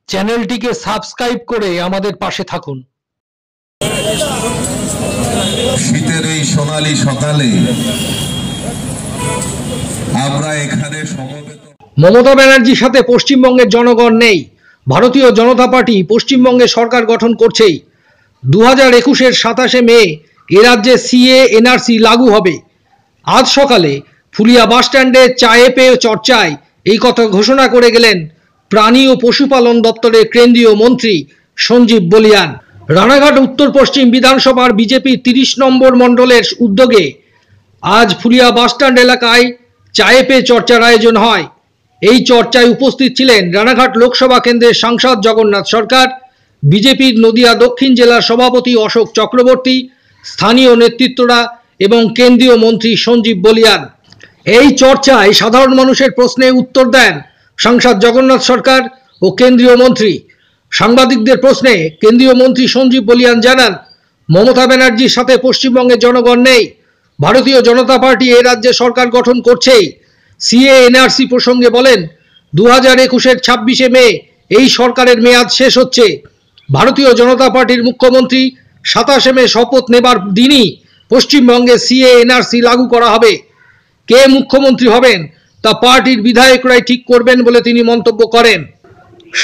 চ্যানেলটিকে সাবস্ক্রাইব করে আমাদের পাশে থাকুন। শীতের এই সোনালী সকালে আমরা এখানে সমবেত। মমতা ব্যানার্জির সাথে পশ্চিমবঙ্গের জনগণ নেই। ভারতীয় জনতা পার্টি পশ্চিমবঙ্গে সরকার গঠন করছেই। 2021-এর 27শে মে এ রাজ্যে সিএ এনআরসি লাগু হবে। আজ সকালে ফুলিয়া বাসস্ট্যান্ডে চায়ে পেয়ে চর্চায় এই কথা ঘোষণা করে গেলেন প্রাণী ও পশুপালন দপ্তরের কেন্দ্রীয় মন্ত্রী সঞ্জীব বলিয়ান। রানাঘাট উত্তর পশ্চিম বিধানসভার বিজেপি 30 নম্বর মণ্ডলের উদ্যোগে আজ ফুলিয়া বাসস্ট্যান্ড এলাকায় চায়ে পেয়ে চর্চার আয়োজন হয়। এই চর্চায় উপস্থিত ছিলেন রানাঘাট লোকসভা কেন্দ্রের সাংসদ জগন্নাথ সরকার, বিজেপির নদিয়া দক্ষিণ জেলার সভাপতি অশোক চক্রবর্তী, স্থানীয় নেতৃত্বরা এবং কেন্দ্রীয় মন্ত্রী সঞ্জীব বলিয়ান। এই চর্চায় সাধারণ মানুষের প্রশ্নে উত্তর দেন সাংসদ জগন্নাথ সরকার ও কেন্দ্রীয় মন্ত্রী। সাংবাদিকদের প্রশ্নে কেন্দ্রীয় মন্ত্রী সঞ্জীব বলিয়ান জানান, মমতা ব্যানার্জির সাথে পশ্চিমবঙ্গের জনগণ নেই। ভারতীয় জনতা পার্টি এ রাজ্যে সরকার গঠন করছেই। সিএ এনআরসি প্রসঙ্গে বলেন, 2021-এর 26শে মে এই সরকারের মেয়াদ শেষ হচ্ছে। ভারতীয় জনতা পার্টির মুখ্যমন্ত্রী 27শে মে শপথ নেবার দিনই পশ্চিমবঙ্গে সিএ এনআরসি লাগু করা হবে। কে মুখ্যমন্ত্রী হবেন তা পার্টির বিধায়করাই ঠিক করবেন বলে তিনি মন্তব্য করেন।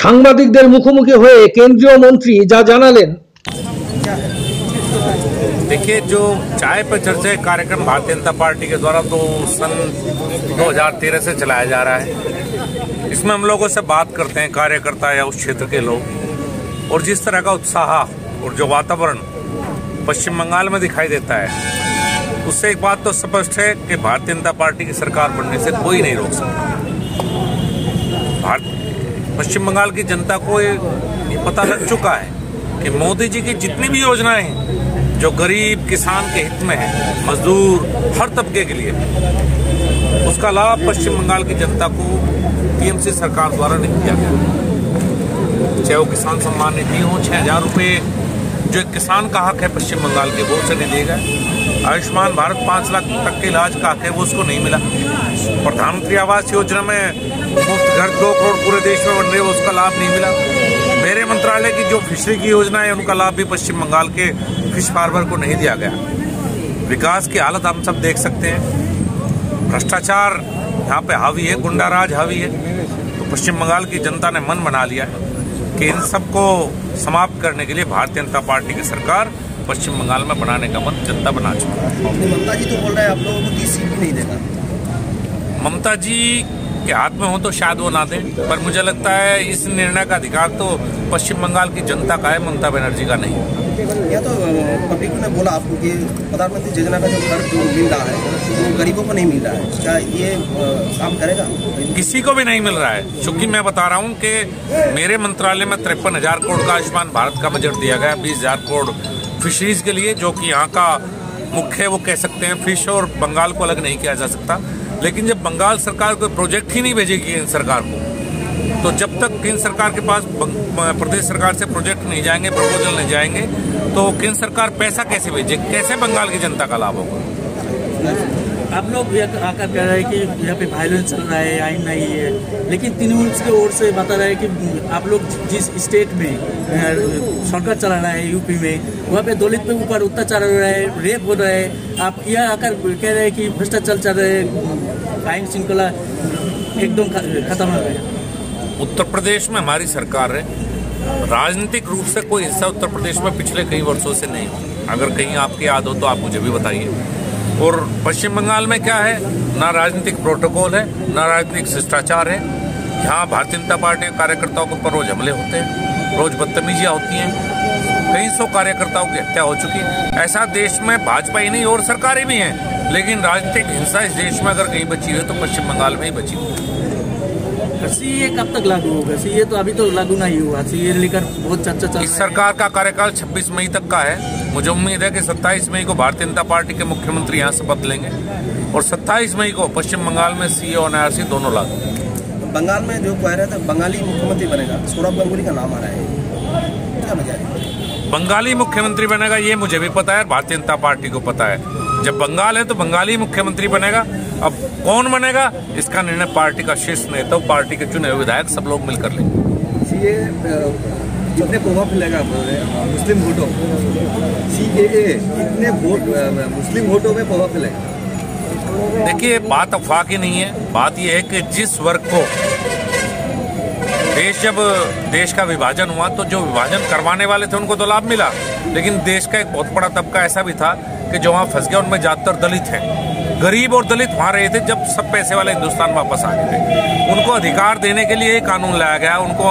সাংবাদিকদের মুখোমুখি হয়ে কেন্দ্রীয় মন্ত্রী যা জানালেন। देखिए, जो चाय पर चर्चा कार्यक्रम भारतीय जनता पार्टी के द्वारा तो सन 2013 से चलाया जा रहा है। इसमें हम लोगों से बात करते हैं, कार्यकर्ता या उस क्षेत्र के लोग, और जिस तरह का उत्साह और जो वातावरण पश्चिम बंगाल में दिखाई देता है, उससे एक बात तो स्पष्ट है कि भारतीय जनता पार्टी की सरकार बनने से कोई नहीं रोक सकता। पश्चिम बंगाल की जनता को ये पता लग चुका है कि मोदी जी की जितनी भी योजनाएं हैं जो गरीब किसान के हित में है, मजदूर हर तबके के लिए, उसका लाभ पश्चिम बंगाल की जनता को टीएमसी सरकार द्वारा नहीं दिया गया। चाहे वो किसान सम्मान निधि हो, 6000 रुपये जो एक किसान का हक है पश्चिम बंगाल के, वो उसे नहीं देगा। आयुष्मान भारत 5 लाख तक के इलाज का हक है, वो उसको नहीं मिला। प्रधानमंत्री आवास योजना में मुफ्त घर 2 करोड़ पूरे देश में बन रहे, उसका लाभ नहीं मिला। मेरे मंत्रालय की जो फिशरी की योजना है, उनका लाभ भी पश्चिम बंगाल के फिश फार्मर को नहीं दिया गया। विकास की हालत हम सब देख सकते हैं। भ्रष्टाचार यहाँ पे हावी है, गुंडा राज हावी है। तो पश्चिम बंगाल की जनता ने मन बना लिया है कि इन सबको समाप्त करने के लिए भारतीय जनता पार्टी की सरकार पश्चिम बंगाल में बनाने का मन जनता बना चुकी है। ममता जी तो बोल रहे हैं आप लोगों को 30 सीट भी नहीं देगा। ममता जी के हाथ में हो तो शायद वो ना दें, पर मुझे लगता है इस निर्णय का अधिकार तो पश्चिम बंगाल की जनता का है, ममता बनर्जी का नहीं। या तो पब्लिक ने बोला आपको कि प्रधानमंत्री योजना का जो खर्च जो मिल रहा है वो गरीबों को नहीं मिल रहा है, क्या ये काम करेगा? किसी को भी नहीं मिल रहा है, क्योंकि मैं बता रहा हूँ कि मेरे मंत्रालय में 53,000 करोड़ का आयुष्मान भारत का बजट दिया गया, 20,000 करोड़ फिशरीज के लिए, जो कि यहाँ का मुख्य वो कह सकते हैं फिश, और बंगाल को अलग नहीं किया जा सकता। लेकिन जब बंगाल सरकार कोई प्रोजेक्ट ही नहीं भेजेगी केंद्र सरकार को, तो जब तक केंद्र सरकार के पास प्रदेश सरकार से प्रोजेक्ट नहीं जाएंगे, प्रपोजल नहीं जाएंगे, तो केंद्र सरकार पैसा कैसे भेजेगी, कैसे बंगाल की जनता का लाभ होगा? आप लोग आकर कह रहे हैं कि यहाँ पे वायलेंस चल रहा है, आइन नहीं है, लेकिन तृणमूल की ओर से बता रहे हैं कि आप लोग जिस स्टेट में सरकार चला रहा है, यूपी में, वहाँ पे दलित पे ऊपर अत्याचार हो रहा है, रेप हो रहा है। आप यहाँ आकर कह रहे हैं कि भ्रष्टाचार चल रहे हैं, आइन श्रृंखला एकदम खत्म हो गया। उत्तर प्रदेश में हमारी सरकार है, राजनीतिक रूप से कोई हिस्सा उत्तर प्रदेश में पिछले कई वर्षों से नहीं। अगर कहीं आपकी याद हो तो आप मुझे भी बताइए। और पश्चिम बंगाल में क्या है, ना राजनीतिक प्रोटोकॉल है, ना राजनीतिक शिष्टाचार है। यहाँ भारतीय जनता पार्टी के कार्यकर्ताओं के ऊपर रोज हमले होते हैं, रोज बदतमीजियाँ होती हैं, कई 100 कार्यकर्ताओं की हत्या हो चुकी है। ऐसा देश में भाजपा ही नहीं और सरकारें भी हैं, लेकिन राजनीतिक हिंसा इस देश में अगर कहीं बची है तो पश्चिम बंगाल में ही बची हुई है। सीए कब तक लागू होगा? सीए तो अभी तो लागू नहीं हुआ, सीए लेकर बहुत चर्चा चल रहा है। इस सरकार का कार्यकाल 26 मई तक का है। मुझे उम्मीद है कि 27 मई को भारतीय जनता पार्टी के मुख्यमंत्री यहाँ शपथ लेंगे, और 27 मई को पश्चिम बंगाल में सीए और एनआरसी दोनों लागू। बंगाल में जो कह रहे थे बंगाली मुख्यमंत्री बनेगा, सौरभ गांगुली का नाम आ रहा है, क्या वजह है? बंगाली मुख्यमंत्री बनेगा ये मुझे भी पता है, भारतीय जनता पार्टी को पता है। जब बंगाल है तो बंगाली मुख्यमंत्री बनेगा। अब कौन बनेगा इसका निर्णय पार्टी का शीर्ष नेता, पार्टी के चुने हुए विधायक सब लोग मिलकर लेंगे। ये कितने प्रभाव फैलेगा मुस्लिम वोटों CAA कितने मुस्लिम वोटों में प्रभाव फैलेगा? देखिए, बात अफवाह की नहीं है। बात यह है कि जिस वर्ग को जब देश का विभाजन हुआ तो जो विभाजन करवाने वाले थे उनको तो लाभ मिला, लेकिन देश का एक बहुत बड़ा तबका ऐसा भी था कि जो वहाँ फंस गया, उनमें ज्यादातर दलित हैं। गरीब और दलित वहाँ रहे थे जब सब पैसे वाले हिंदुस्तान वापस आ गए थे। उनको अधिकार देने के लिए कानून लाया गया, उनको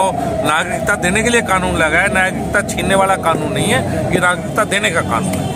नागरिकता देने के लिए कानून लाया गया। नागरिकता छीनने वाला कानून नहीं है, ये नागरिकता देने का कानून है।